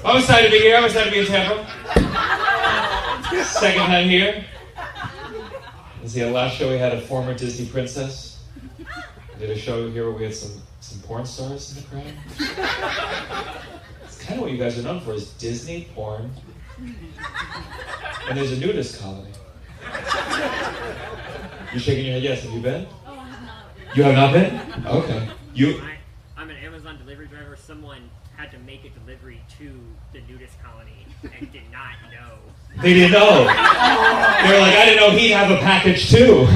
I'm excited to be here. I'm excited to be in Tampa. Second time here. Let's see, the last show we had a former Disney princess. We did a show here where we had some porn stars in the crowd. It's kind of what you guys are known for, is Disney, porn, and there's a nudist colony. You're shaking your head yes. Have you been? Oh, I have not been. You have not been? Okay. I'm an Amazon delivery driver. Someone had to make a delivery to the nudist colony and did not know. They didn't know. They were like, I didn't know he'd have a package too.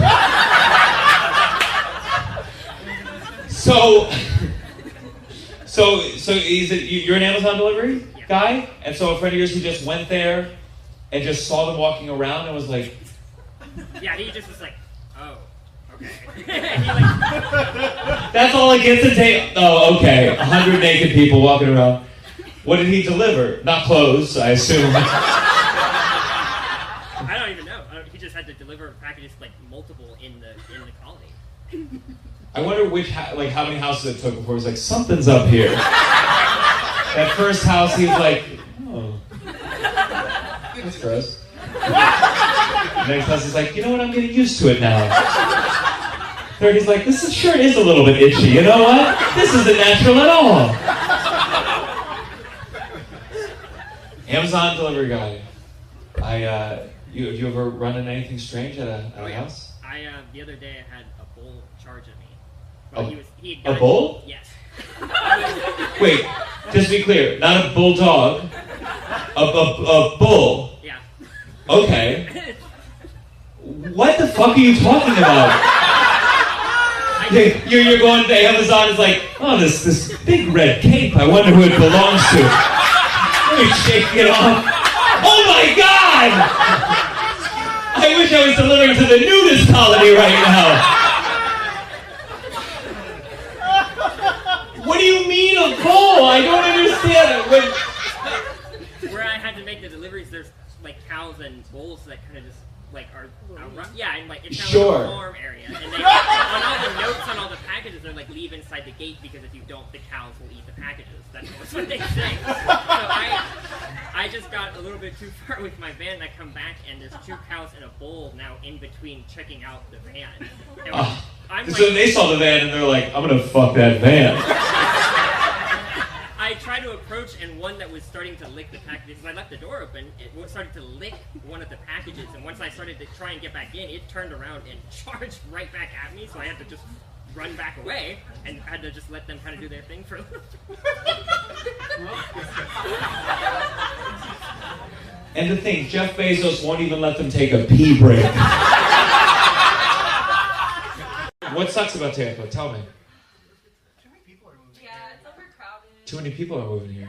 So you're an Amazon delivery guy? And so a friend of yours who just went there and just saw them walking around and was like... Yeah, he just was like, oh, okay. That's all it gets to take. Oh, okay. 100 naked people walking around. What did he deliver? Not clothes, I assume. I don't even know. He just had to deliver packages, like multiple in the colony. I wonder how many houses it took before he was like, something's up here. That first house, he was like, oh, that's gross. The next house, he's like, you know what? I'm getting used to it now. Third, he's like, this shirt is a little bit itchy. You know what? This isn't natural at all. Amazon delivery guy. You ever run into anything strange at a house? The other day I had a bull charge at me. A bull? Yes. Wait, just to be clear, not a bulldog, a bull. Yeah. Okay. What the fuck are you talking about? You're going to Amazon, it's like, oh, this big red cape, I wonder who it belongs to. Let me shake it off. Oh my God! I wish I was delivering to the nudist colony right now. What do you mean a bull? I don't understand it. Where I had to make the deliveries, there's like cows and bulls that kind of just like are around, yeah, and like it's kind of like a farm area. And they, on all the notes on all the packages, they're like leave inside the gate because if you don't, the cows will eat the packages. That's what they say. So I just got a little bit too far with my van, and I come back and there's 2 cows and a bull now in between checking out the van. And so they saw the van and they're like, I'm gonna fuck that van. I tried to approach, and one that was starting to lick the packages, I left the door open, it started to lick one of the packages, and once I started to try and get back in, it turned around and charged right back at me, so I had to just run back away, and had to just let them kind of do their thing for a little bit. And the thing, Jeff Bezos won't even let them take a pee break. What sucks about Tampa? Tell me. Too many people are moving here.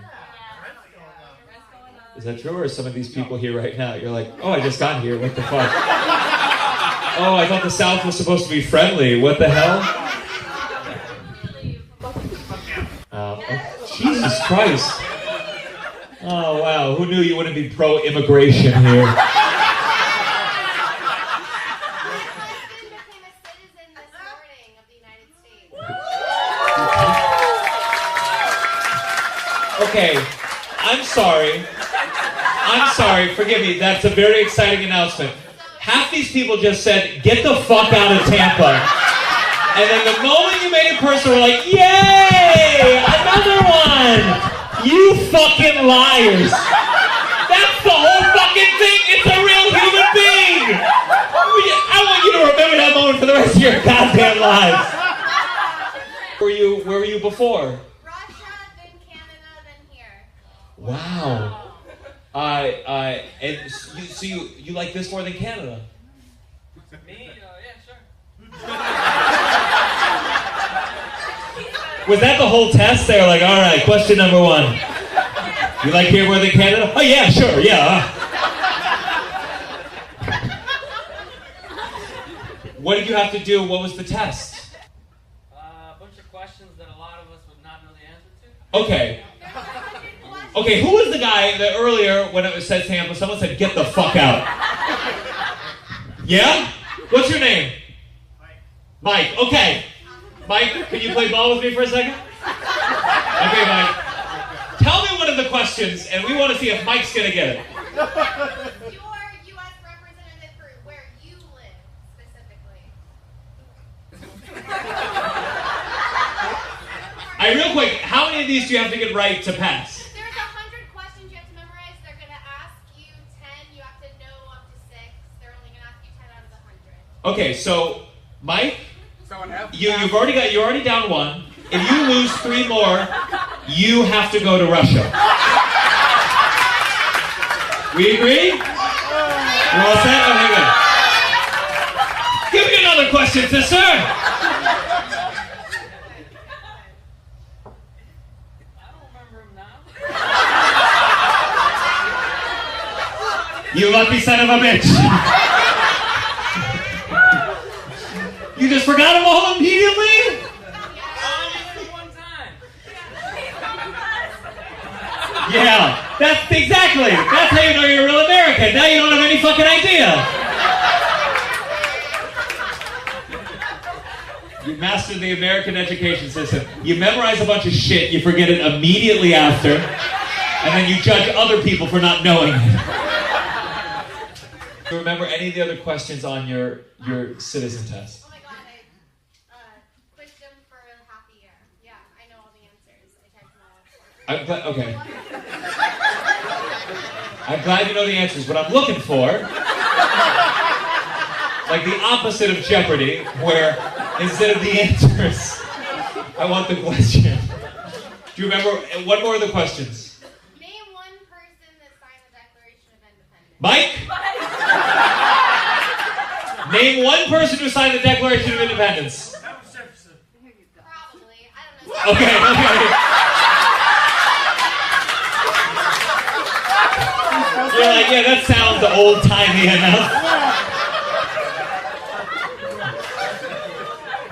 Is that true, or are some of these people here right now? You're like, oh, I just got here. What the fuck? Oh, I thought the South was supposed to be friendly. What the hell? Oh, Jesus Christ. Oh, wow. Who knew you wouldn't be pro-immigration here? Okay, I'm sorry, forgive me, that's a very exciting announcement. Half these people just said, get the fuck out of Tampa. And then the moment you made it personal, we're like, yay, another one. You fucking liars. That's the whole fucking thing, it's a real human being. I want you to remember that moment for the rest of your goddamn lives. Where were you before? Wow. And so you like this more than Canada? Me? Yeah, sure. Was that the whole test? They were like, all right, question number 1. You like here more than Canada? Oh yeah, sure, yeah. What did you have to do? What was the test? A bunch of questions that a lot of us would not know the answer to. Okay, who was the guy that earlier, when it said Tampa, someone said, get the fuck out? Yeah? What's your name? Mike, okay. Mike, can you play ball with me for a second? Okay, Mike. Tell me one of of the questions, and we want to see if Mike's gonna get it. Your U.S. representative for where you live, specifically. Real quick, how many of these do you have to get right to pass? There's 100 questions you have to memorize. They're going to ask you 10. You have to know up to 6. They're only going to ask you 10 out of the 100. Okay, so Mike, you're already down 1. If you lose 3 more, you have to go to Russia. We agree? We're all set? Okay, good. Give me another question, sister. You lucky son of a bitch. You just forgot them all immediately? Yeah, that's exactly. That's how you know you're a real American. Now you don't have any fucking idea. You mastered the American education system. You memorize a bunch of shit, you forget it immediately after, and then you judge other people for not knowing it. Do you remember any of the other questions on your citizen test? Oh my god, I quizzed them for half a year. Yeah, I know all the answers. I typed them all. Okay. I'm glad you know the answers. What I'm looking for, like the opposite of Jeopardy, where instead of the answers, I want the question. Do you remember one more of the questions? Name one person that signed the Declaration of Independence. Mike? Name one person who signed the Declaration of Independence. Probably. I don't know. Okay. You're like, yeah, that sounds old-timey enough.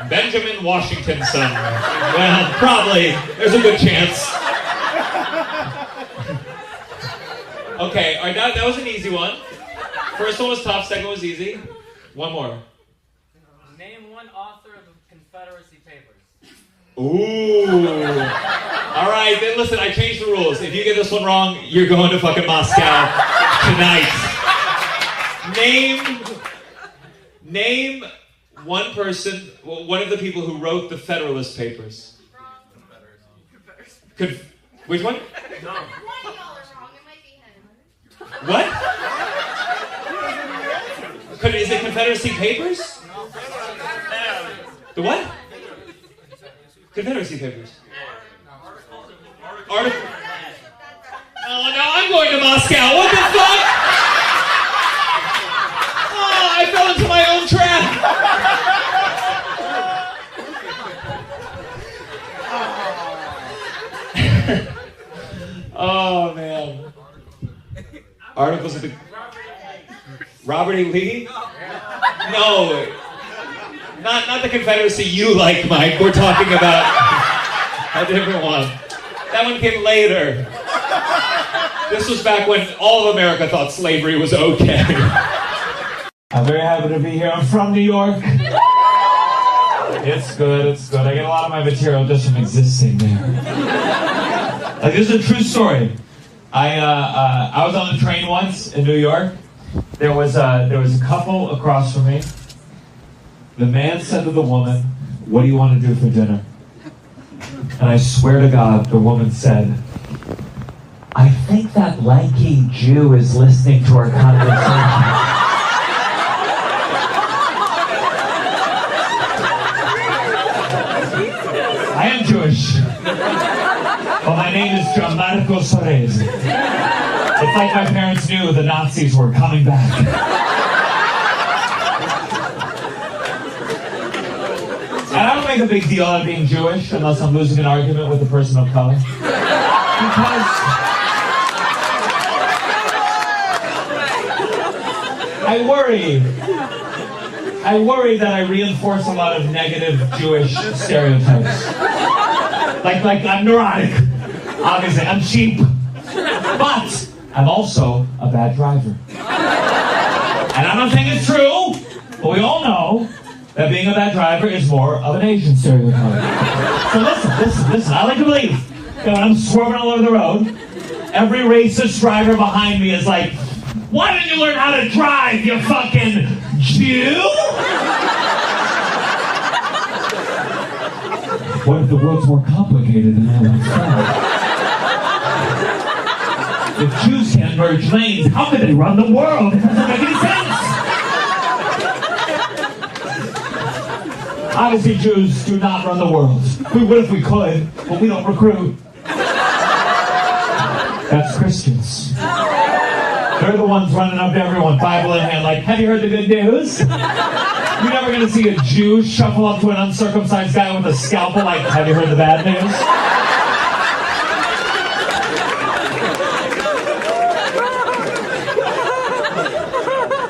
Benjamin Washington's son. Well, probably. There's a good chance. Okay, all right, that was an easy one. First one was tough, second one was easy. One more. Name one author of the Confederacy Papers. Ooh. All right, then listen, I changed the rules. If you get this one wrong, you're going to fucking Moscow tonight. Name one person, one of the people who wrote the Federalist Papers. Wrong. Which one? One of y'all are wrong. It might be him. What? Is it Confederacy Papers? The what? Confederacy Papers. Article. Oh, now I'm going to Moscow. What the fuck? Oh, I fell into my own trap. Oh, man. Articles of the... Robert E. Lee? No. Not the Confederacy you like, Mike. We're talking about a different one. That one came later. This was back when all of America thought slavery was okay. I'm very happy to be here. I'm from New York. It's good, it's good. I get a lot of my material just from existing there. Like, this is a true story. I was on the train once in New York. There was a couple across from me. The man said to the woman, "What do you want to do for dinner?" And I swear to God, the woman said, "I think that lanky Jew is listening to our conversation." I am Jewish. But my name is Gianmarco Soresi. It's like my parents knew the Nazis were coming back. And I don't make a big deal out of being Jewish unless I'm losing an argument with a person of color. Because I worry that I reinforce a lot of negative Jewish stereotypes. Like I'm neurotic. Obviously, I'm cheap. But I'm also a bad driver. And I'm not saying it's true, but we all know that being a bad driver is more of an Asian stereotype. So listen. I like to believe that when I'm swerving all over the road, Every racist driver behind me is like, why didn't you learn how to drive, you fucking Jew? What if the world's more complicated than I once thought? If Jews can't merge lanes, how could they run the world? It doesn't make any sense. Obviously, Jews do not run the world. We would if we could, but we don't recruit. That's Christians. They're the ones running up to everyone, Bible in hand, like, have you heard the good news? You're never going to see a Jew shuffle up to an uncircumcised guy with a scalpel, like, have you heard the bad news?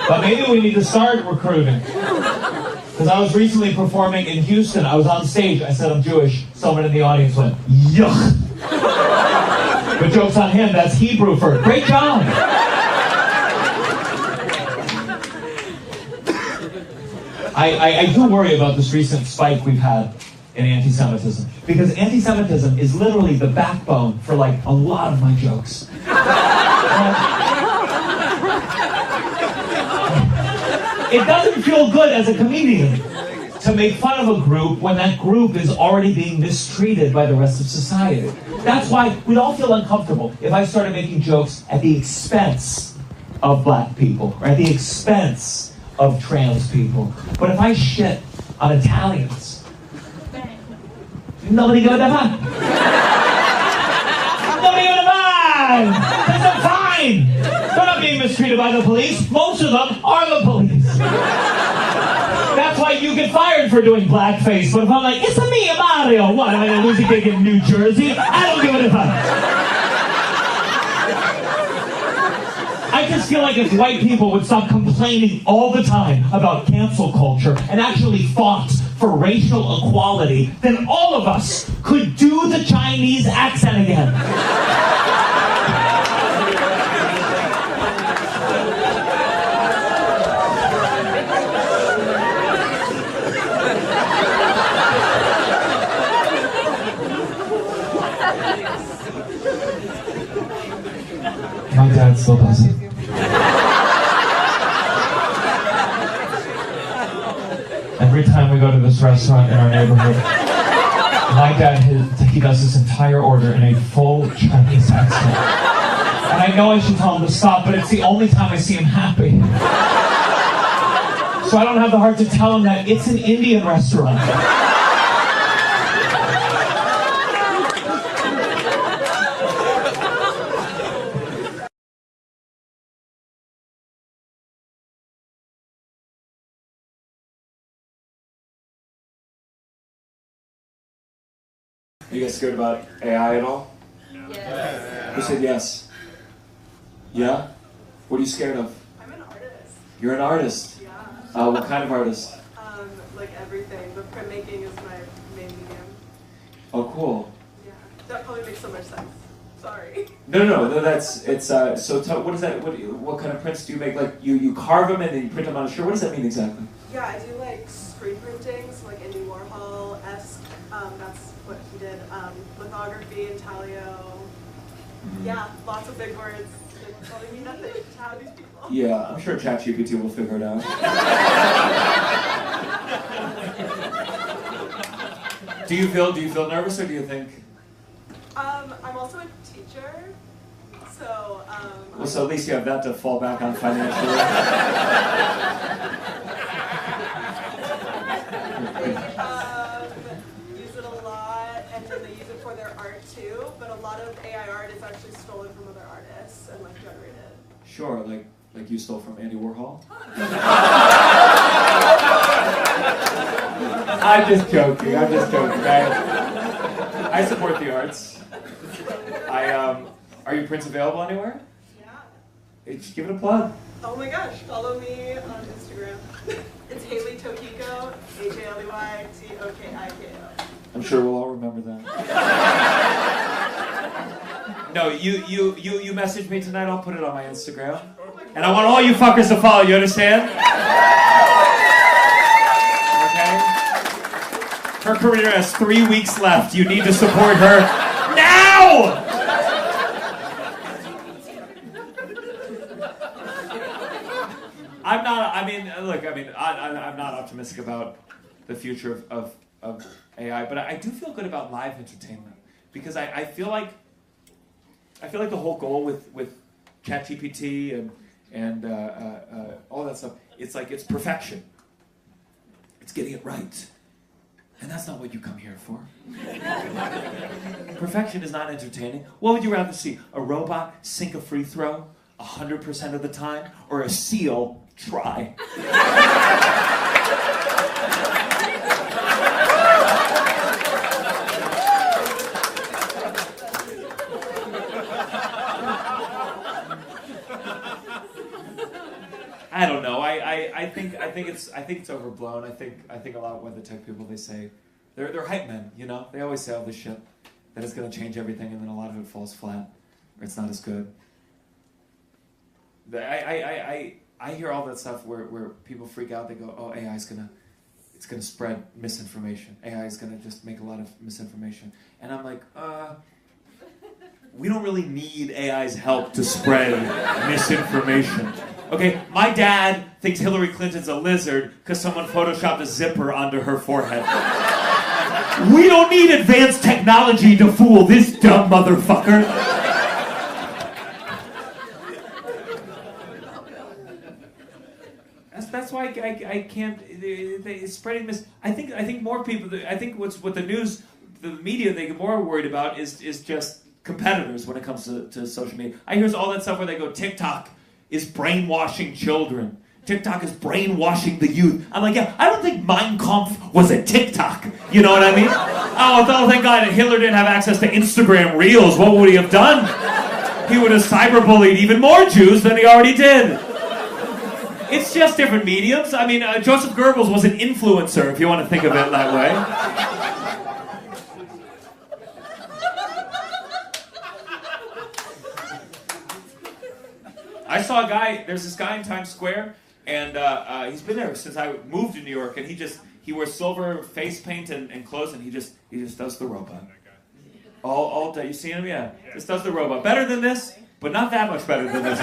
But maybe we need to start recruiting. Because I was recently performing in Houston. I was on stage. I said, I'm Jewish. Someone in the audience went, yuck. But joke's on him. That's Hebrew for great job. I do worry about this recent spike we've had in anti-Semitism. Because anti-Semitism is literally the backbone for, like, a lot of my jokes. It doesn't feel good as a comedian to make fun of a group when that group is already being mistreated by the rest of society. That's why we'd all feel uncomfortable if I started making jokes at the expense of black people, or at the expense of trans people. But if I shit on Italians, nobody go to mind. Nobody go to mind. Because they're fine. They're not being mistreated by the police. Most of them are the police. That's why you get fired for doing blackface. But if I'm like, it's a me, Mario. What, am I going to lose a gig in New Jersey? I don't give a fuck. I just feel like if white people would stop complaining all the time about cancel culture and actually fought for racial equality, then all of us could do the Chinese accent again. My dad still does it. Every time we go to this restaurant in our neighborhood, my dad, he does this entire order in a full Chinese accent. And I know I should tell him to stop, but it's the only time I see him happy. So I don't have the heart to tell him that it's an Indian restaurant. Are you guys scared about AI at all? Yes. Who said yes? Yeah? What are you scared of? I'm an artist. You're an artist? Yeah. What kind of artist? Like everything, but printmaking is my main medium. Oh, cool. Yeah. That probably makes so much sense. Sorry. No, that's, it's, so what is that, what kind of prints do you make? Like, you carve them and then you print them on a shirt? What does that mean exactly? Yeah, I do like screen printing, so like Andy Warhol-esque. That's what he did. Lithography, intaglio. Yeah, lots of big words that probably mean nothing to have these people. Yeah, I'm sure ChatGPT will figure it out. Do you feel nervous, or do you think? I'm also a teacher, so Well, so at least you have that to fall back on financially. Use it a lot, and then they use it for their art too. But a lot of AI art is actually stolen from other artists and like generated. Sure, like you stole from Andy Warhol. I'm just joking. I support the arts. Are your prints available anywhere? Yeah. Just give it a plug. Oh my gosh, follow me on Instagram. It's Haley Tokiko, HALEYTOKIKO. I'm sure we'll all remember that. No, you message me tonight, I'll put it on my Instagram. And I want all you fuckers to follow, you understand? Okay? Her career has 3 weeks left. You need to support her now! I'm not. I mean, look. I mean, I'm not optimistic about the future of AI, but I do feel good about live entertainment because I feel like the whole goal with ChatGPT and all that stuff. It's like it's perfection. It's getting it right. And that's not what you come here for. Perfection is not entertaining. What would you rather see? A robot sink a free throw 100% of the time, or a seal try? I don't know. I think it's overblown. I think a lot of weather tech people, they say they're hype men. You know, they always say all this shit that it's going to change everything, and then a lot of it falls flat, or it's not as good. I hear all that stuff where people freak out. They go, "Oh, AI is gonna spread misinformation. AI is gonna just make a lot of misinformation." And I'm like, we don't really need AI's help to spread misinformation. Okay, my dad thinks Hillary Clinton's a lizard because someone photoshopped a zipper onto her forehead. We don't need advanced technology to fool this dumb motherfucker. That's why I can't. It's spreading this. I think more people. I think what the news, the media, they get more worried about is just competitors when it comes to social media. I hear all that stuff where they go, TikTok is brainwashing children. TikTok is brainwashing the youth. I'm like, yeah, I don't think Mein Kampf was a TikTok. You know what I mean? Oh, thank God Hitler didn't have access to Instagram Reels. What would he have done? He would have cyberbullied even more Jews than he already did. It's just different mediums. I mean, Joseph Goebbels was an influencer, if you want to think of it that way. I saw a guy, there's this guy in Times Square, and he's been there since I moved to New York, and he wears silver face paint and clothes, and he just does the robot. All day. You seen him? Yeah. Just does the robot. Better than this, but not that much better than this.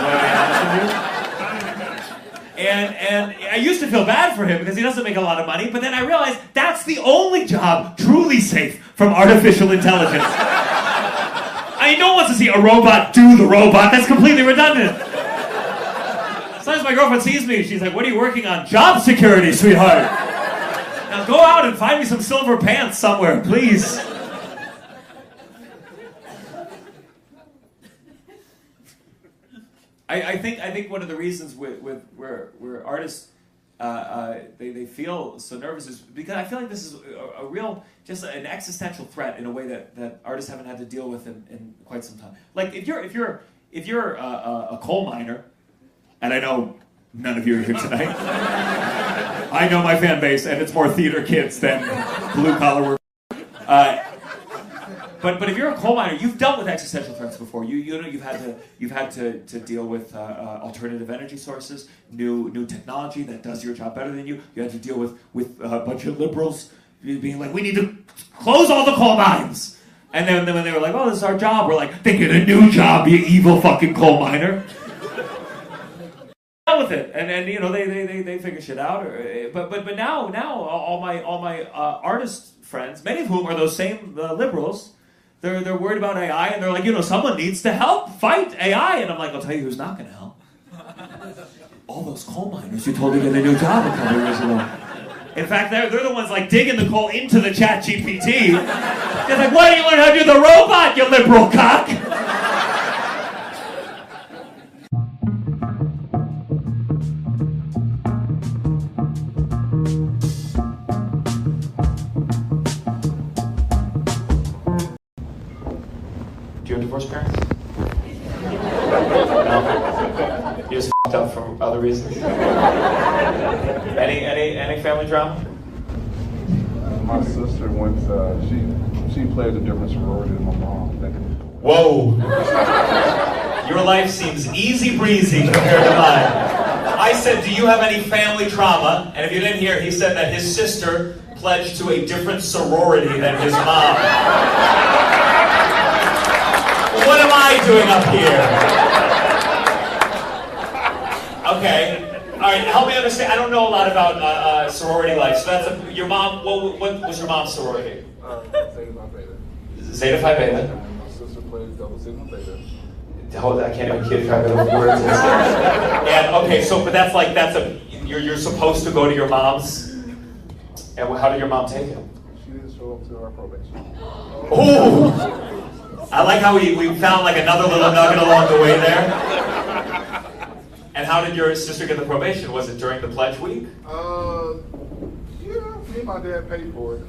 And I used to feel bad for him because he doesn't make a lot of money, but then I realized that's the only job truly safe from artificial intelligence. I mean, no one wants to see a robot do the robot. That's completely redundant. Sometimes my girlfriend sees me, she's like, "What are you working on?" "Job security, sweetheart." Now go out and find me some silver pants somewhere, please. I think one of the reasons where artists they feel so nervous is because I feel like this is a real, just an existential threat in a way that artists haven't had to deal with in quite some time. Like if you're a coal miner, and I know none of you are here tonight. I know my fan base, and it's more theater kids than blue collar work. But if you're a coal miner, you've dealt with existential threats before. You know you've had to deal with alternative energy sources, new technology that does your job better than you. You had to deal with a bunch of liberals being like, "We need to close all the coal mines." And then when they were like, "Oh, this is our job," we're like, "Then get a new job, you evil fucking coal miner." With it, and you know they figure shit out. But now all my artist friends, many of whom are those same liberals. They're worried about AI, and they're like, someone needs to help fight AI. And I'm like, I'll tell you who's not going to help. All those coal miners who told you to get a new job a couple years ago. In fact, they're the ones like digging the coal into the ChatGPT. They're like, "Why don't you learn how to do the robot, you liberal cock?" Do you have divorced parents? No? You just f***ed up for other reasons? Any family drama? My sister went, she played a different sorority than my mom. Whoa! Your life seems easy breezy compared to mine. I said, "Do you have any family trauma?" And if you didn't hear, he said that his sister pledged to a different sorority than his mom. What am I doing up here? Okay. All right. understand. I don't know a lot about sorority life. So that's your mom. What was your mom's sorority? Zeta Phi Beta. Zeta Phi Beta. My sister plays double Sigma Theta. Hold on, I can't even keep track of the words. And okay, so but you're supposed to go to your mom's. And how did your mom take it? She didn't show up to our probation. Ooh! I like how we found like another little nugget along the way there. And how did your sister get the probation? Was it during the pledge week? Yeah, me and my dad paid for it.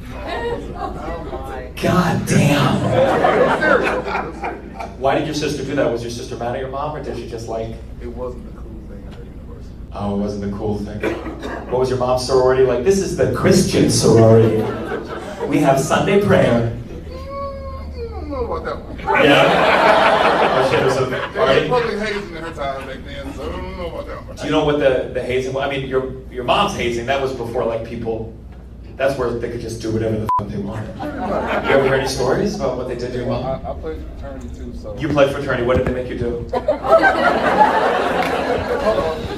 God damn! It was serious. Why did your sister do that? Was your sister mad at your mom, or did she just like? It wasn't the cool thing at the university. Oh, it wasn't the cool thing. What was your mom's sorority like? This is the Christian sorority. We have Sunday prayer. I don't know about that one. Yeah? Oh shit, it was a There was party? public hazing in her time back then, so I don't know about that one. Do you know what the hazing was? I mean, your mom's hazing, that was before like people, that's where they could just do whatever the fuck they wanted. You ever heard any stories about what they did to your mom? I played fraternity too, so. You played fraternity, what did they make you do?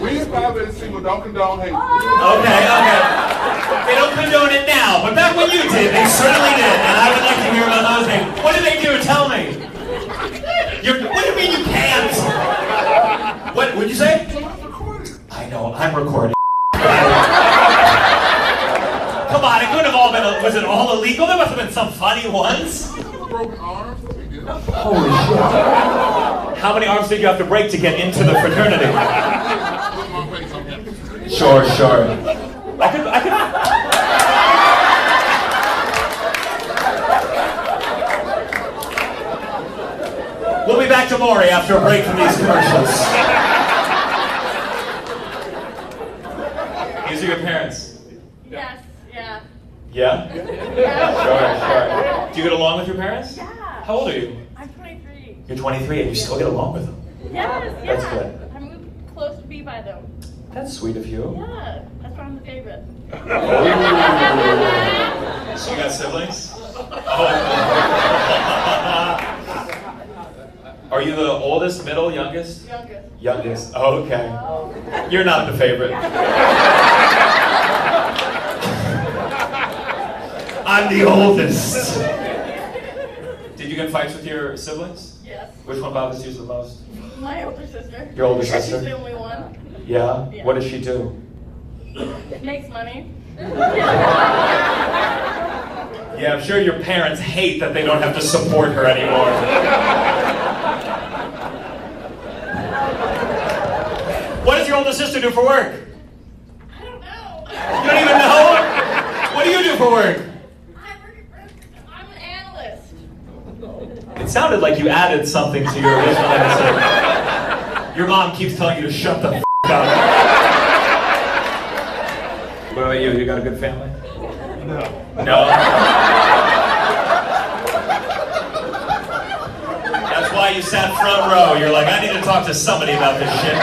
We in Phi Beta Sigma don't condone hate. Okay. They don't condone it now, but back when you did, they certainly did. And I would like to hear about those things. What did they do? Tell me. What do you mean you can't? What would you say? I know, I'm recording. Come on, it couldn't have all been, was it all illegal? There must have been some funny ones. Broken arms. Holy shit. How many arms did you have to break to get into the fraternity? Sure. I could. We'll be back to Maury after a break from these commercials. These are your parents? Yes, yeah. Yeah? Sure. Do you get along with your parents? Yeah. How old are you? I'm 23. You're 23 and you still get along with them? Yes, yeah. That's good. I moved close to be by them. That's sweet of you. Yeah, that's why I'm the favorite. So you got siblings? Are you the oldest, middle, youngest? Youngest. Youngest. Oh, okay. You're not the favorite. I'm the oldest. Did you get in fights with your siblings? Yes. Which one bothers you the most? My older sister. Your older sister? She's the only one. Yeah? Yeah. What does she do? Makes money. Yeah, I'm sure your parents hate that they don't have to support her anymore. What does your older sister do for work? I don't know. You don't even know? What do you do for work? I'm an analyst. It sounded like you added something to your original answer. Your mom keeps telling you to shut the f*** up. What about you? You got a good family? No? That's why you sat front row. You're like, I need to talk to somebody about this shit.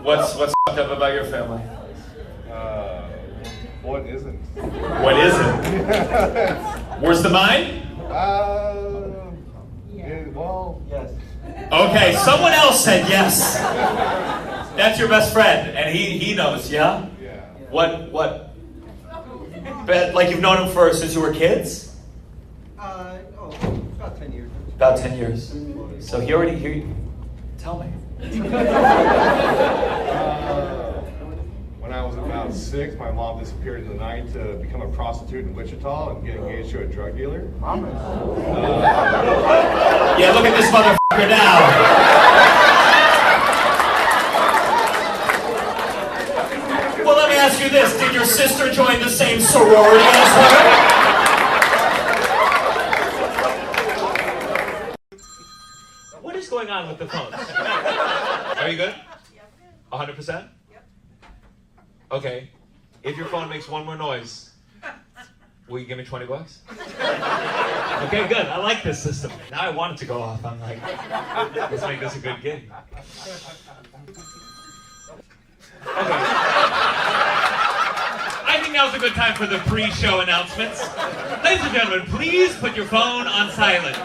What's fucked up about your family? What isn't? What isn't? Worse than mine? Well, yes. Okay, someone else said yes. That's your best friend, and he knows, yeah? Yeah. What? Bet, like you've known him since you were kids? About 10 years. About 10 years. So tell me. When I was about 6, my mom disappeared in the night to become a prostitute in Wichita and get engaged to a drug dealer. Yeah, look at this motherfucker now. Well, let me ask you this. Did your sister join the same sorority as her? What is going on with the phones? Are you good? 100%? Okay, if your phone makes one more noise, will you give me 20 bucks? Okay, good. I like this system. Now I want it to go off. I'm like, let's make this a good gig. Okay. I think now's a good time for the pre-show announcements. Ladies and gentlemen, please put your phone on silent.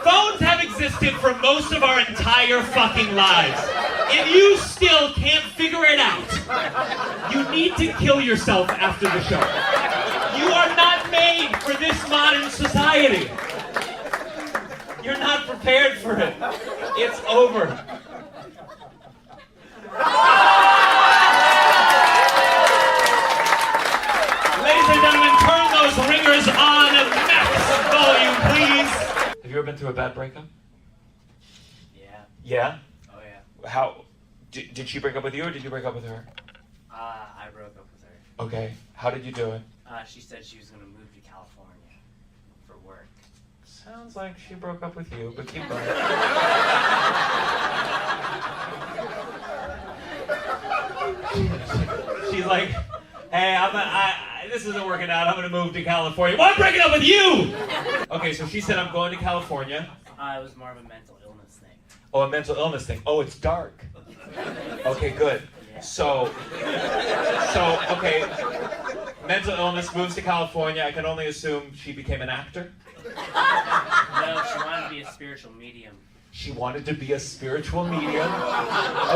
Phones have existed for most of our entire fucking lives. If you still can't figure it out, you need to kill yourself after the show. You are not made for this modern society. You're not prepared for it. It's over. Ladies and gentlemen, turn those ringers on at max volume, please. Have you ever been through a bad breakup? Yeah. Yeah? Oh yeah. How? Did she break up with you or did you break up with her? I broke up with her. Okay. How did you do it? She said she was gonna move to California for work. Sounds like she broke up with you, but keep going. She's like, hey, this isn't working out. I'm gonna move to California. Well, I'm breaking up with you! Okay, so she said, I'm going to California. It was more of a mental illness thing. Oh, a mental illness thing. Oh, it's dark. Okay, good. Yeah. So, okay. Mental illness, moves to California. I can only assume she became an actor. No, she wanted to be a spiritual medium. She wanted to be a spiritual medium.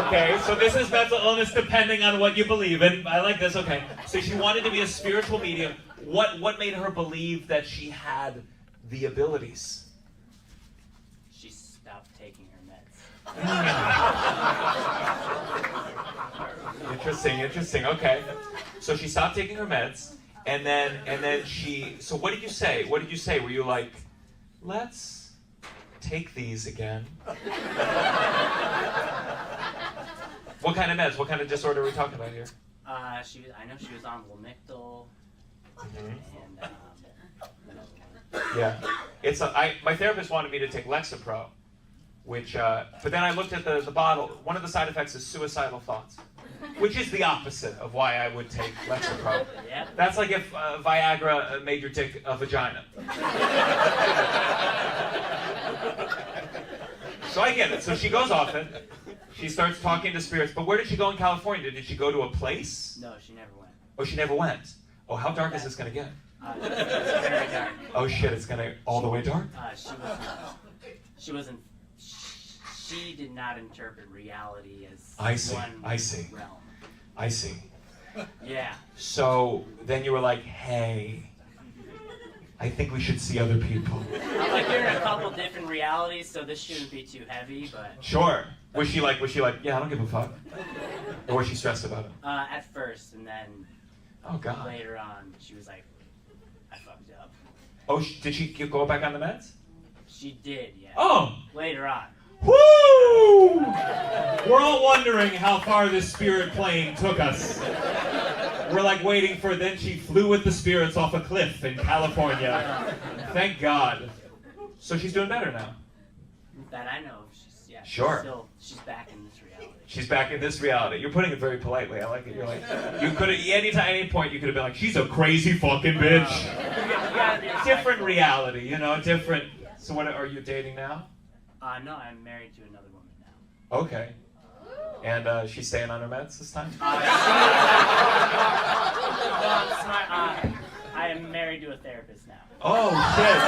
Okay, so this is mental illness depending on what you believe in. I like this, okay. So she wanted to be a spiritual medium. What made her believe that she had the abilities? She stopped taking her meds. Interesting, okay. So she stopped taking her meds, and then she, so what did you say? Were you like, let's take these again? What kind of meds? What kind of disorder are we talking about here? I know she was on Lamictal and another one. Yeah. My therapist wanted me to take Lexapro, which, but then I looked at the bottle. One of the side effects is suicidal thoughts, which is the opposite of why I would take Lexapro. Yeah. That's like if Viagra made your dick a vagina. So I get it. So she goes off it. She starts talking to spirits. But where did she go in California? Did she go to a place? No, she never went. Oh, she never went. Oh, how dark is this going to get? It's very dark. Oh shit, it's going to all the way dark? She did not interpret reality as I see. one realm. I see. Yeah. So then you were like, hey, I think we should see other people. I'm like, you're in a couple different realities, so this shouldn't be too heavy, but... Sure. Was she like, yeah, I don't give a fuck? Or was she stressed about it? At first, and then Oh, God. later on, she was like, I fucked up. Oh, did she go back on the meds? She did, yeah. Oh! Later on. Woo! We're all wondering how far this spirit plane took us. We're like waiting for, then she flew with the spirits off a cliff in California. Thank God. So she's doing better now. That I know. Sure. She's back in this reality. She's back in this reality. You're putting it very politely. I like it. You're like, you could have, any point you could have been like, she's a crazy fucking bitch. Different reality, different. So what, are you dating now? No, I'm married to another woman now. Okay. And she's staying on her meds this time? I am married to a therapist now. Oh, shit.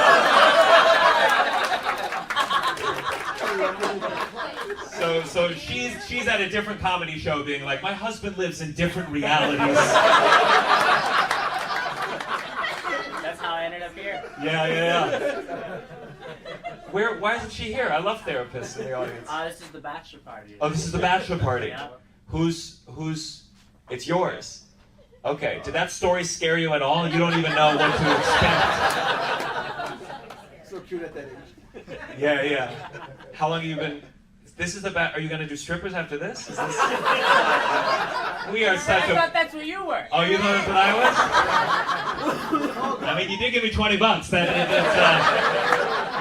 So she's at a different comedy show being like, my husband lives in different realities. That's how I ended up here. Yeah. Why isn't she here? I love therapists in the audience. This is the bachelor party. Oh, this is the bachelor party. Yeah. Who's, it's yours. Okay, did that story scare you at all? You don't even know what to expect. So cute at that age. Yeah. How long have you been, are you going to do strippers after this? Is this? We are such I thought that's what you were. Oh, you thought that's what I was? I mean, you did give me $20.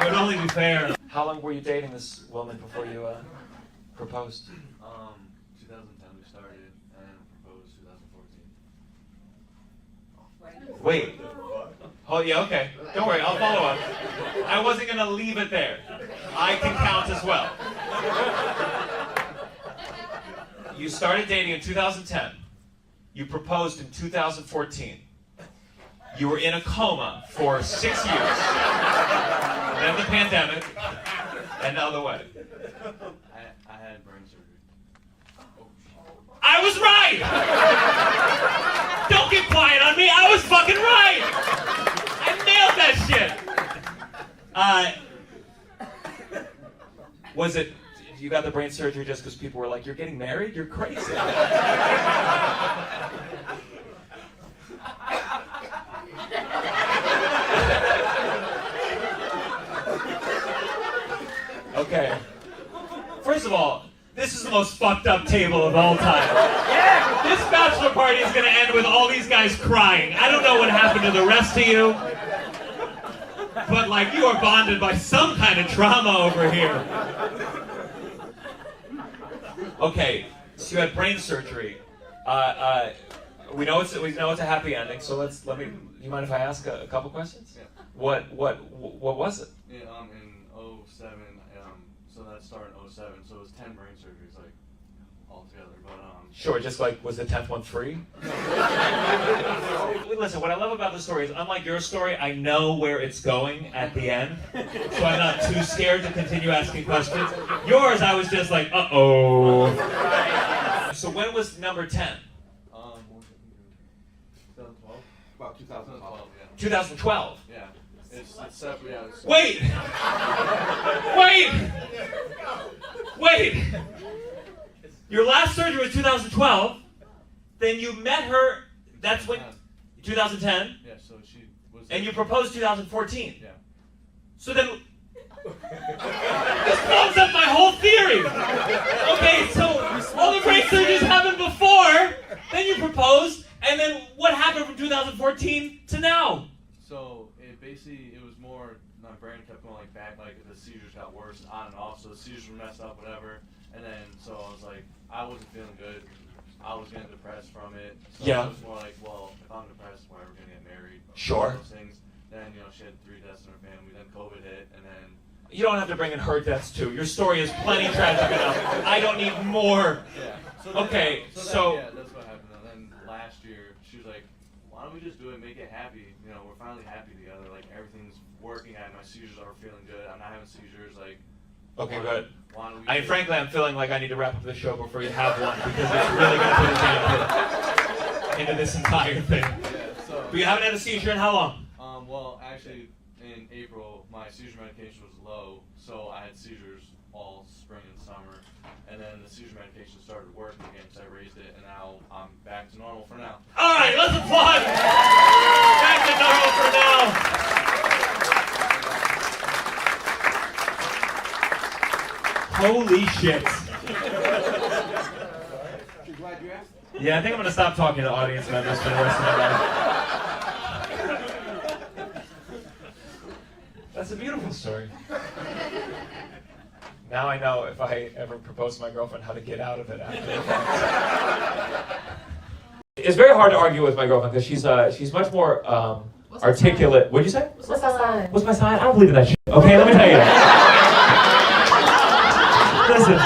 It would only be fair. How long were you dating this woman before you proposed? 2010 we started and proposed 2014. Wait. Oh, yeah, okay. Don't worry, I'll follow up. I wasn't going to leave it there. I can count as well. You started dating in 2010. You proposed in 2014. You were in a coma for 6 years. Then the pandemic, and now the wedding. I had brain surgery. I was right! Don't get quiet on me, I was fucking right! I nailed that shit! Was it, you got the brain surgery just because people were like, you're getting married? You're crazy. Okay. First of all, this is the most fucked up table of all time. This bachelor party is gonna end with all these guys crying. I don't know what happened to the rest of you, but like you are bonded by some kind of trauma over here. Okay, so you had brain surgery. We know it's a happy ending. So you mind if I ask a couple questions? Yeah. What was it? Yeah, in 07, so that started in 07, so it was 10 brain surgeries, like, altogether, but, Sure, just like, was the 10th one free? Listen, what I love about this story is, unlike your story, I know where it's going at the end, so I'm not too scared to continue asking questions. Yours, I was just like, uh-oh. So when was number 10? 2012? About 2012, yeah. 2012? Yeah. It's separate, yeah. Wait! Your last surgery was 2012, then you met her, that's when, 2010? Yeah, so she was... And you proposed 2014? Yeah. So then, this blows up my whole theory! Okay, so all the brain surgeries happened before, then you proposed, and then what happened from 2014 to now? So it was more, my brain kept going like back, like the seizures got worse on and off, so the seizures were messed up, whatever. And then, so I was like, I wasn't feeling good. I was getting depressed from it. So Yeah. it was more like, well, if I'm depressed, why are we gonna get married? Sure. Those things. Then, she had 3 deaths in her family, then COVID hit, and then... You don't have to bring in her deaths too. Your story is plenty tragic enough. I don't need more. Yeah. Okay, yeah, that's what happened. And then last year, she was like, why don't we just do it, make it happy? We're finally happy together. Like, everything's working out. My seizures are feeling good. I'm not having seizures. Like, Okay, good. why don't we Frankly, I'm feeling like I need to wrap up the show before you have one because it's really going to put a damper into this entire thing. Yeah, so... But you haven't had a seizure in how long? Well, actually, in April, my seizure medication was low, so I had seizures all spring and summer. And then the seizure medication started working again, so I raised it, and now I'm back to normal for now. All right, let's applaud. Back to normal for now. Holy shit. Glad you asked. Yeah, I think I'm going to stop talking to audience members for the rest of my life. That's a beautiful story. Now I know if I ever propose to my girlfriend how to get out of it after the fact. It's very hard to argue with my girlfriend because she's much more articulate. What'd you say? What's my sign? What's my sign? I don't believe in that shit. Okay, let me tell you. Listen,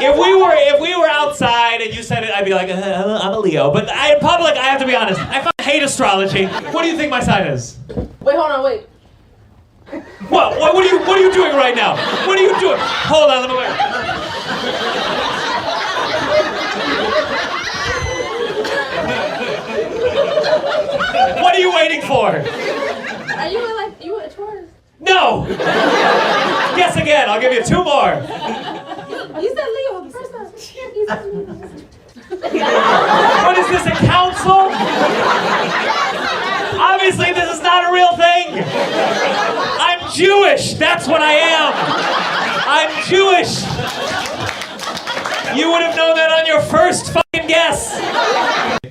if we were outside and you said it, I'd be like, I'm a Leo. But in public, I have to be honest. I fucking hate astrology. What do you think my sign is? Wait, hold on, wait. What are you doing right now? What are you doing? Hold on, let me wait. What are you waiting for? Are you a Taurus? No! Guess again, I'll give you 2 more. You said Leo the first time. You said Leo. What is this, a council? Obviously, this is not a real thing. I'm Jewish. That's what I am. I'm Jewish. You would have known that on your first fucking guess.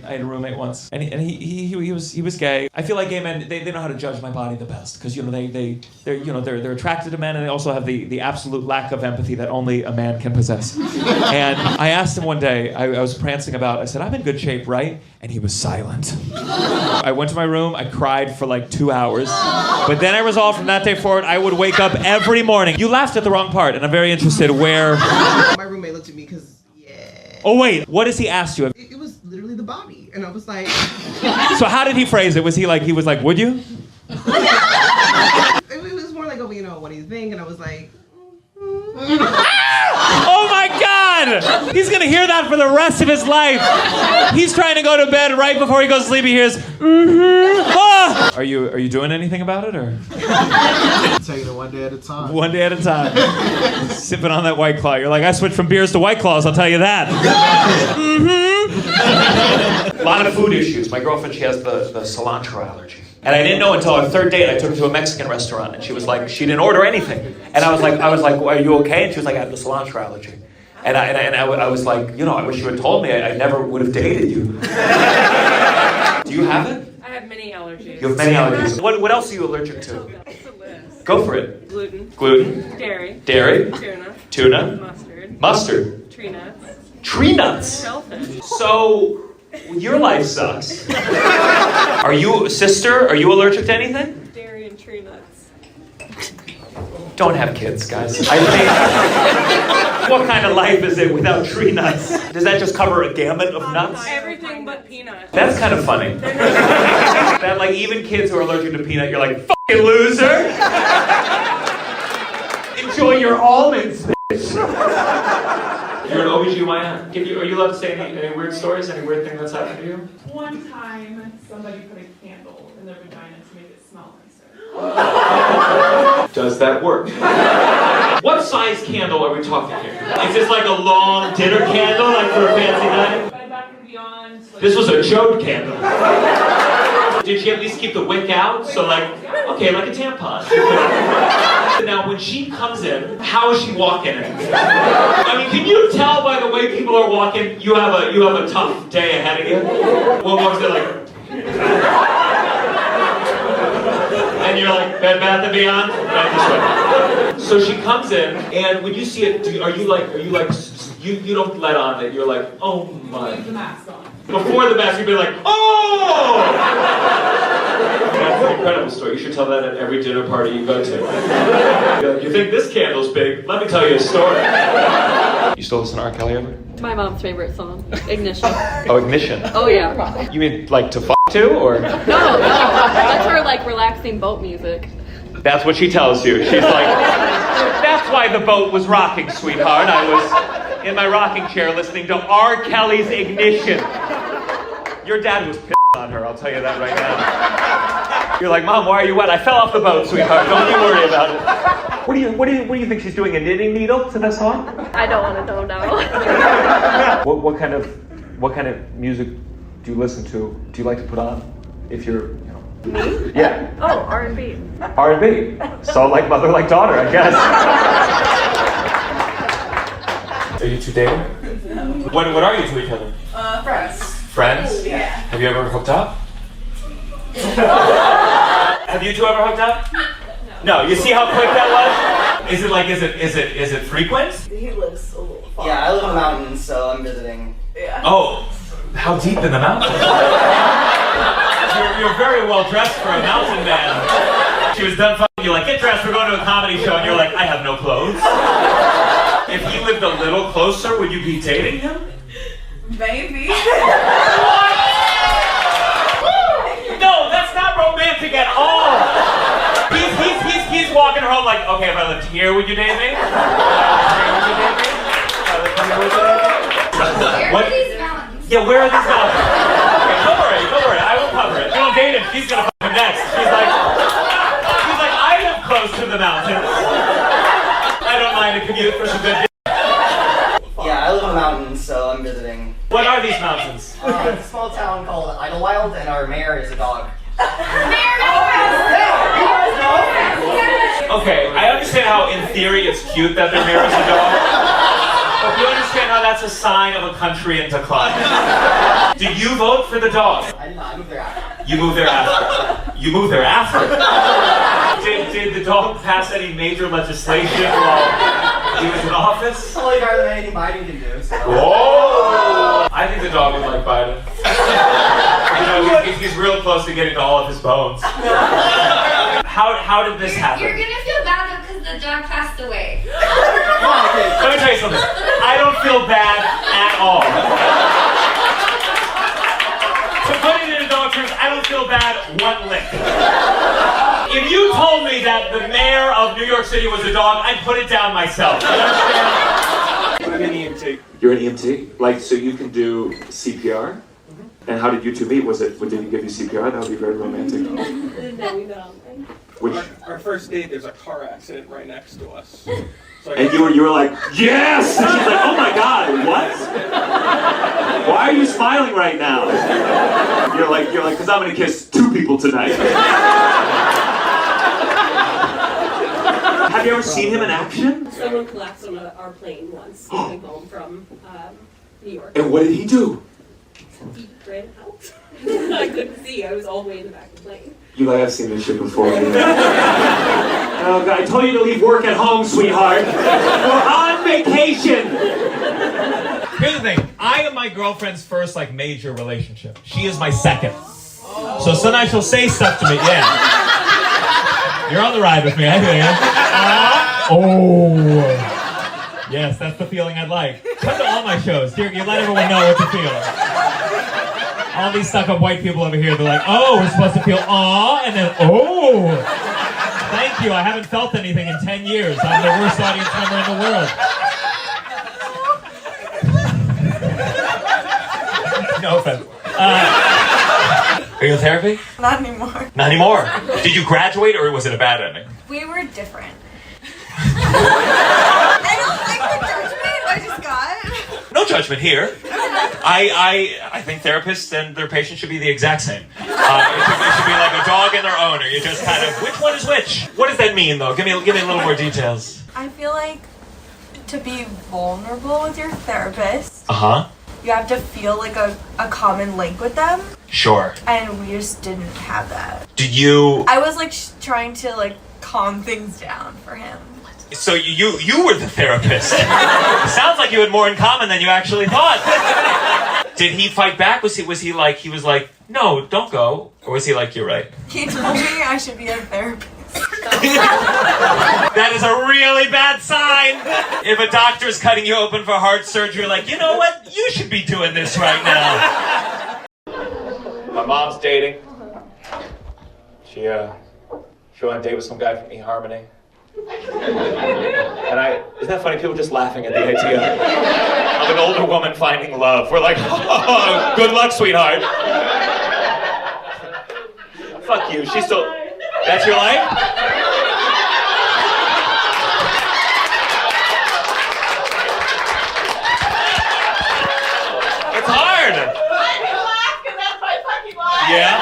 I had a roommate once, and he was gay. I feel like gay men they know how to judge my body the best because they're attracted to men and they also have the absolute lack of empathy that only a man can possess. And I asked him one day, I was prancing about. I said, "I'm in good shape, right?" And he was silent. I went to my room. I cried for like 2 hours, but then I resolved from that day forward I would wake up every morning. You laughed at the wrong part, and I'm very interested where. My roommate looked at me because. Oh wait, what has he asked you? It was literally the body, and I was like. So how did he phrase it? Was he like, would you? It was more like, what do you think? And I was like. Oh my God! He's gonna hear that for the rest of his life. He's trying to go to bed right before he goes to sleep. He hears, ah! Are you doing anything about it, or? Taking it one day at a time. One day at a time. Sipping on that White Claw. You're like, I switched from beers to White Claws, I'll tell you that. A lot of food issues. My girlfriend, she has the cilantro allergy. And I didn't know until our third date. I took her to a Mexican restaurant, and she was like, she didn't order anything. And I was like, well, are you okay? And she was like, I have the cilantro allergy. And I was like, you know, I wish you had told me. I never would have dated you. Do you have it? I have many allergies. You have many allergies. What else are you allergic to? It's a list. Go for it. Gluten. Gluten. Dairy. Dairy. Tuna. Tuna. Mustard. Mustard. Tree nuts. Tree nuts. Shellfish. So, your life sucks. Are you, sister, are you allergic to anything? Dairy and tree nuts. Don't have kids, guys. I think, what kind of life is it without tree nuts? Does that just cover a gamut of nuts? Everything but peanuts. That's kind of funny. That, like, even kids who are allergic to peanut, you're like, fucking loser! Enjoy your almonds, bitch! You're an OBGYN. Are you allowed to say any weird stories? Any weird thing that's happened to you? One time, somebody put a candle in their vagina to make it smell nicer. Does that work? What size candle are we talking here? Is this like a long dinner candle, like for a fancy night? By Back and Beyond. This was a chode candle. Did she at least keep the wick out? So like, okay, like a tampon. Now, when she comes in, how is she walking in? I mean, can you tell by the way people are walking, you have a tough day ahead of you? One walks in like, and you're like, Bed Bath and Beyond? Right this way. So she comes in, and when you see it, you don't let on it. You're like, oh my. Leave the mask on. Before the mask, you'd be like, oh! That's an incredible story. You should tell that at every dinner party you go to. You're like, you think this candle's big? Let me tell you a story. You still listen to R. Kelly ever? My mom's favorite song, Ignition. Oh, Ignition. Oh yeah. You mean like to fuck to, or? No. That's her like relaxing boat music. That's what she tells you. She's like, that's why the boat was rocking, sweetheart. I was in my rocking chair listening to R. Kelly's Ignition. Your dad was pissed on her, I'll tell you that right now. You're like, Mom, why are you wet? I fell off the boat, sweetheart. Don't you worry about it. What do you think she's doing? A knitting needle to that song? I don't want to know now. What kind of music do you listen to? Do you like to put on if you're, you know? Me? Yeah. Oh, R&B. R&B. So like mother, like daughter, I guess. Are you two dating? What are you to each other? Friends. Friends? Yeah. Have you ever hooked up? Have you two ever hooked up? No. You see how quick that was? Is it frequent? He lives a little far. Yeah, I live in the mountains, so I'm visiting. Yeah. Oh, how deep in the mountains? You're very well dressed for a mountain man. She was done fucking you, like, get dressed, we're going to a comedy show, and you're like, I have no clothes. If he lived a little closer, would you be dating him? Maybe. No, that's not romantic at all. He's walking home like, okay, if I lived here, would you date me? What? Yeah, where are these mountains? Okay, don't worry, I will cover it. You don't date him, she's gonna fuck him next. She's like, I live close to the mountains. I don't mind a commute for some good. Yeah, I live in the mountains, so I'm visiting. What are these mountains? It's a small town called Idlewild, and our mayor is a dog. Okay, I understand how in theory it's cute that their mayor is a dog. But do you understand how that's a sign of a country in decline? Do you vote for the dog? I moved there after. You moved there after. You moved there after. Did the dog pass any major legislation while he was in office? Totally better than anything Biden can do. So. Whoa! I think the dog would like Biden. You know, he's real close to getting to all of his bones. How did this happen? You're gonna feel bad though because the dog passed away. Let me tell you something. I don't feel bad at all. To put it in dog terms, I don't feel bad one lick. If you told me that the mayor of New York City was a dog, I'd put it down myself. You understand? I'm getting into You're an EMT? Like, so you can do CPR? And how did you two meet? Did he give you CPR? That would be very romantic. No, we know. Our first date, there's a car accident right next to us. So And you were like, yes! And she's like, oh my God, what? Why are you smiling right now? You're like, because I'm gonna kiss 2 people tonight. Have you ever seen him in action? Someone collapsed on our plane once, coming home from New York. And what did he do? He ran out. I couldn't see. I was all the way in the back of the plane. You like, I've seen this shit before. Oh, God, I told you to leave work at home, sweetheart. We're on vacation. Here's the thing. I am my girlfriend's first, like, major relationship. She is my second. So sometimes she'll say stuff to me. Yeah. You're on the ride with me. I hear you. Oh. Yes, that's the feeling I'd like. Come to all my shows. You let everyone know what to feel. All these stuck-up white people over here, they're like, oh, we're supposed to feel aw, and then, oh. Thank you, I haven't felt anything in 10 years. I'm the worst audience member in the world. No offense. Are you in therapy? Not anymore. Not anymore. Did you graduate, or was it a bad ending? We were different. I don't like the judgment I just got. No judgment here. I think therapists and their patients should be the exact same. It should be like a dog and their owner. You just kind of, which one is which? What does that mean, though? Give me a little more details. I feel like to be vulnerable with your therapist, Uh-huh. you have to feel like a common link with them. Sure. And we just didn't have that. Did you... I was like trying to like calm things down for him. So you were the therapist. Sounds like you had more in common than you actually thought. Did he fight back? Was he like, no, don't go? Or was he like, you're right? He told me I should be a therapist. That is a really bad sign. If a doctor's cutting you open for heart surgery, like, you know what? You should be doing this right now. My mom's dating. She went on a date with some guy from eHarmony. And isn't that funny? People just laughing at the idea of an older woman finding love. We're like, oh, good luck, sweetheart. Fuck you. She's still... That's your life? It's hard. Yeah?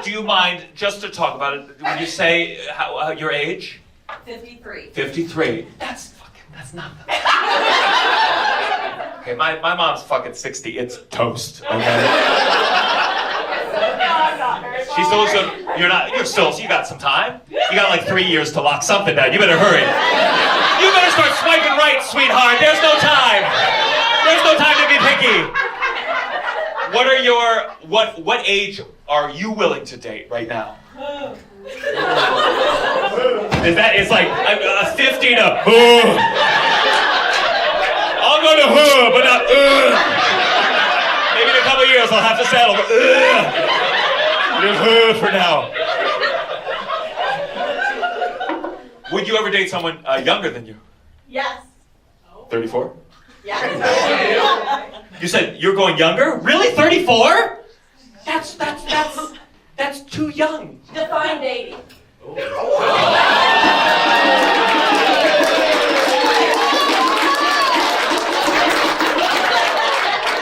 Do you mind, just to talk about it, would you say your age? 53. 53. That's nothing. Okay, my mom's fucking 60. It's toast, okay? She's also, you got some time. You got like 3 years to lock something down. You better hurry. You better start swiping right, sweetheart. There's no time. There's no time to be picky. What age are you willing to date right now? It's like 50 to I'll go to but not maybe in a couple of years I'll have to settle, but for now. Would you ever date someone younger than you? Yes. 34? Yeah. You said you're going younger? Really? 34? That's too young. Define dating.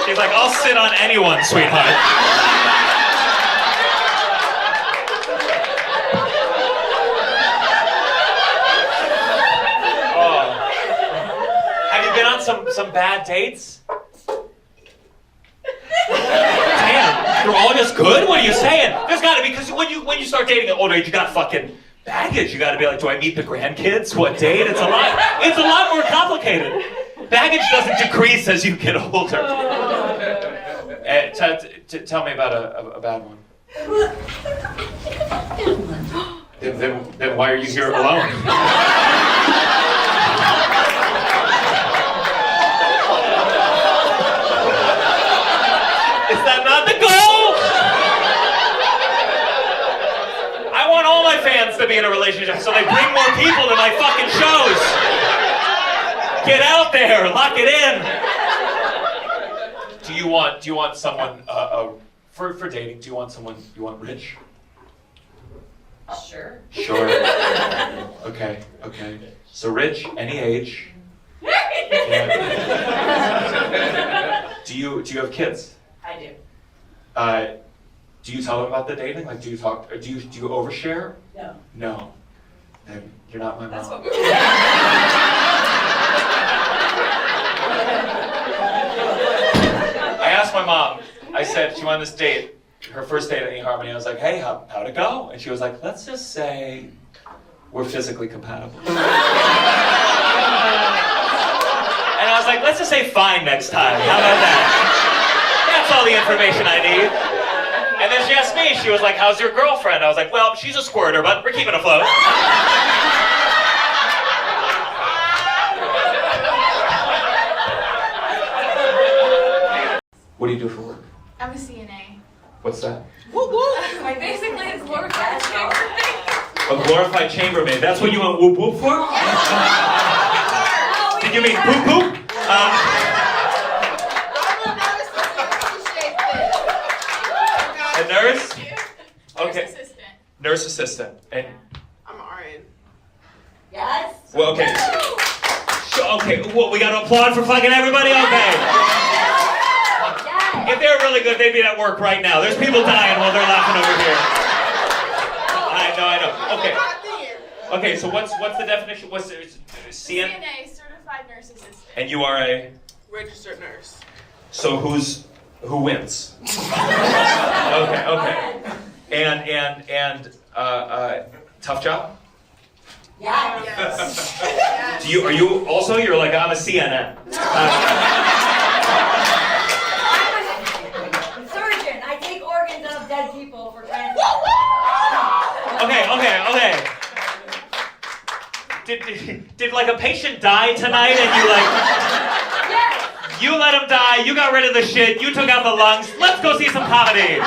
She's like, I'll sit on anyone, sweetheart. Have you been on some bad dates? Damn, they're all just good? What are you saying? There's gotta be, because when you start dating at older age, you got fucking baggage. You gotta be like, do I meet the grandkids? What date? It's a lot more complicated. Baggage doesn't decrease as you get older. Tell me about a bad one. Then why are you here alone? Is that not the goal? I want all my fans to be in a relationship so they bring more people to my fucking shows. Get out there, lock it in. Do you want someone for dating? Do you want someone rich? Sure. Sure. Okay. So rich, any age. Yeah. Do you have kids? I do. Do you tell them about the dating? Like, do you overshare? No. No. Then you're not my mom. That's what I asked my mom. I said she went on this date, her first date at eHarmony. I was like, hey, how'd it go? And she was like, let's just say we're physically compatible. And I was like, let's just say fine next time. How about that? That's all the information I need. And then she asked me, she was like, how's your girlfriend? I was like, well, she's a squirter, but we're keeping afloat. What do you do for work? I'm a CNA. What's that? Basically, a glorified chambermaid. A glorified chambermaid. That's what you went whoop whoop for? Did you mean poop poop? A nurse? Okay. Nurse assistant. And I'm RN. Yes. well, okay. Okay. Well, we got to applaud for fucking everybody. Okay. If they were really good, they'd be at work right now. There's people dying while they're laughing over here. I know. Okay. Okay. So what's the definition? What's CNA, certified nurse assistant. And you are a Registered nurse. So who wins? Okay. And tough job? Yes. Are you also? You're like, I'm a CNN. Surgeon. I take organs of dead people for transplant. Okay. Did like a patient die tonight and you like? Yes. You let him die. You got rid of the shit. You took out the lungs. Let's go see some comedy.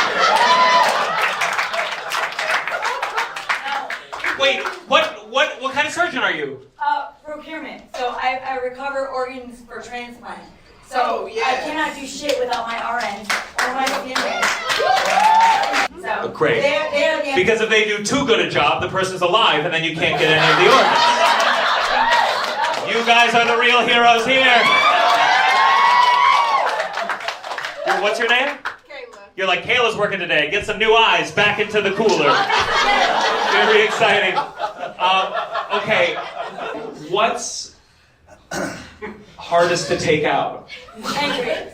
Wait, what kind of surgeon are you? Procurement. So I recover organs for transplant. So I cannot do shit without my RN or my CNA. So Great. they're Because if they do too good a job, the person's alive and then you can't get any of the organs. You guys are the real heroes here. What's your name? Kayla. You're like, Kayla's working today. Get some new eyes back into the cooler. Very exciting. Okay. What's hardest to take out? pancreas.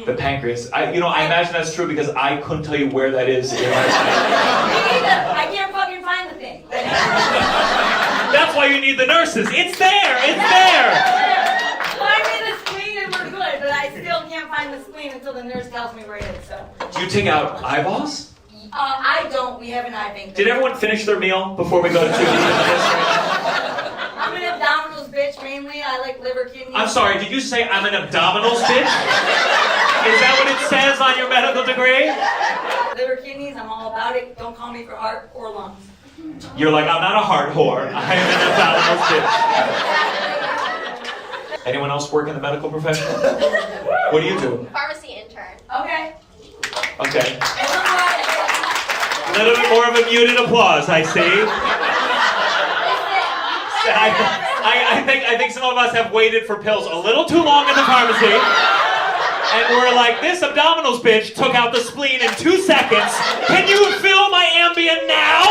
The pancreas. I imagine that's true because I couldn't tell you where that is in my body. I can't fucking find the thing. That's why you need the nurses. It's there. It's there. Find me the spleen and we're good, but I still can't find the spleen until the nurse tells me where it is. So. Do you take out eyeballs? I don't. We have an eye bank. Did everyone finish their meal before we go to 2 days? I'm an abdominals bitch mainly. I like liver, kidneys. I'm sorry, did you say I'm an abdominals bitch? Is that what it says on your medical degree? Liver, kidneys, I'm all about it. Don't call me for heart or lungs. You're like, I'm not a heart whore. I'm an abdominals bitch. Anyone else work in the medical profession? What do you do? Pharmacy intern. Okay. Okay. A little bit more of a muted applause, I see. I think some of us have waited for pills a little too long in the pharmacy. And we're like, this abdominals bitch took out the spleen in 2 seconds. Can you fill my Ambien now?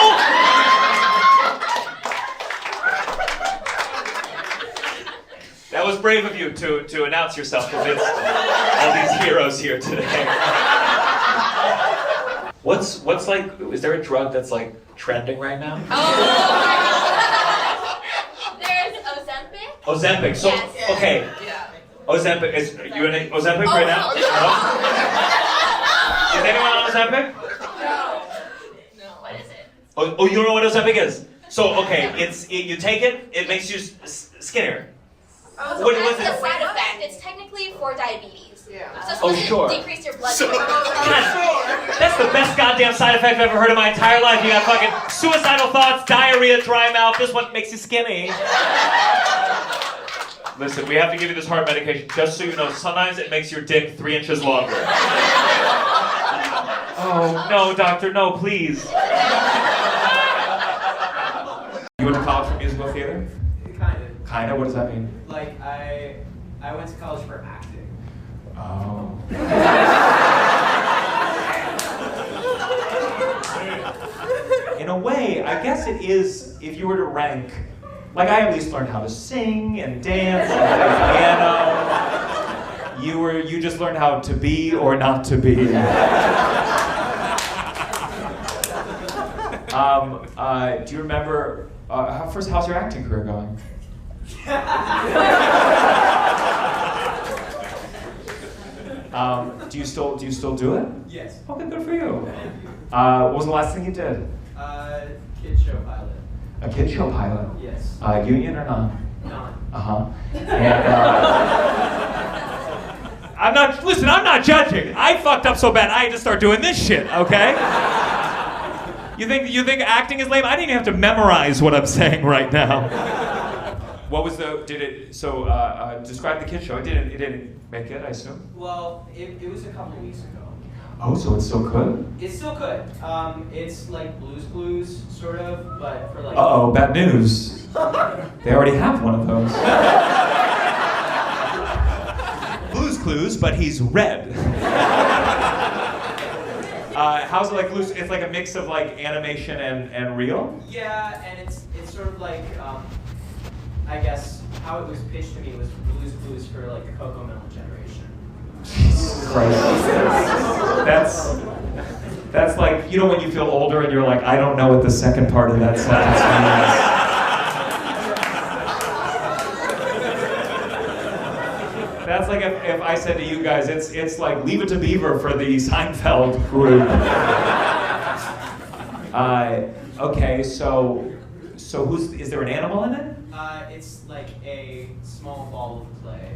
That was brave of you to announce yourself amidst all these heroes here today. What's like, is there a drug that's like trending right now? There's Ozempic. Ozempic. So, Yes. okay. Ozempic. Is you in Ozempic right now? No. Is anyone on Ozempic? No. What is it? Oh, you don't know what Ozempic is? So, okay, you take it, it makes you skinnier. That's What is the it? side effect. It's technically for diabetes. Yeah. So it's supposed sure. to decrease your blood sugar. That's the best goddamn side effect I've ever heard in my entire life. You got fucking suicidal thoughts, diarrhea, dry mouth. This one makes you skinny. Listen, we have to give you this heart medication just so you know, sometimes it makes your dick 3 inches longer. Oh, no, doctor, no, please. You went to college for musical theater? Kind of. Kind of? What does that mean? Like, I went to college for acting. Oh. In a way, I guess it is, if you were to rank, like I at least learned how to sing and dance and play piano. You just learned how to be or not to be. Do you remember, how's your acting career going? Do you still do it? Yes. Okay, good for you. What was the last thing you did? Kid show pilot. A kid show pilot? Yes. Union or non? Non. Uh-huh. And, I'm not judging. I fucked up so bad I had to start doing this shit, okay? You think acting is lame? I didn't even have to memorize what I'm saying right now. What was describe the kid show. It didn't make it, I assume? Well, it was a couple weeks ago. Oh, so it still could? It still could. It's like Blue's Clues, sort of, but for like... Uh-oh, bad news. They already have one of those. Blue's Clues, but he's red. How's it like Blue's? It's like a mix of like animation and real? Yeah, and it's sort of like, I guess, how it was pitched to me was Blue's Clues for like the Coco Melon generation. Jesus Christ. That's like, you know when you feel older and you're like, I don't know what the second part of that sentence means. That's like if I said to you guys, it's like Leave It to Beaver for the Seinfeld group. Okay, so is there an animal in it? It's like a small ball of clay.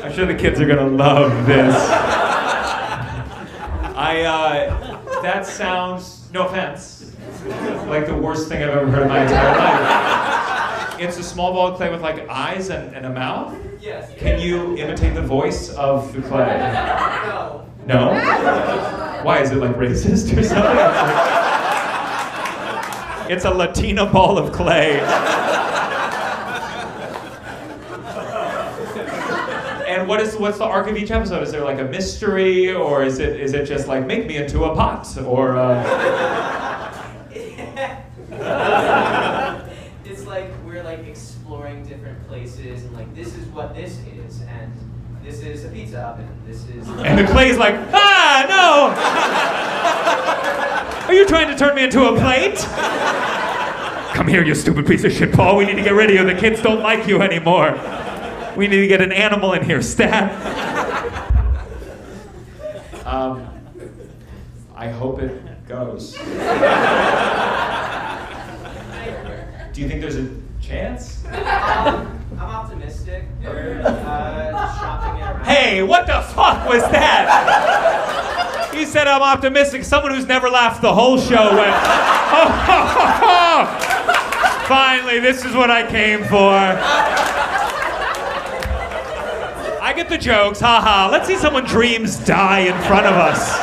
I'm sure the kids are gonna love this. That sounds, no offense, like the worst thing I've ever heard in my entire life. It's a small ball of clay with like eyes and a mouth? Yes. Can you imitate the voice of the clay? No. No? Why, is it like racist or something? It's a Latina ball of clay. And what's the arc of each episode? Is there like a mystery, or is it just like make me into a pot, or? It's like we're like exploring different places, and like this is what this is, and this is a pizza oven. This is. And the clay's like, no! Are you trying to turn me into a plate? Come here, you stupid piece of shit, Paul. We need to get rid of you. The kids don't like you anymore. We need to get an animal in here, stat. I hope it goes. Do you think there's a chance? I'm optimistic. We're shopping it around. Hey, what the fuck was that? He said I'm optimistic. Someone who's never laughed the whole show went, oh. Finally, this is what I came for. I get the jokes, haha. Let's see someone's dreams die in front of us.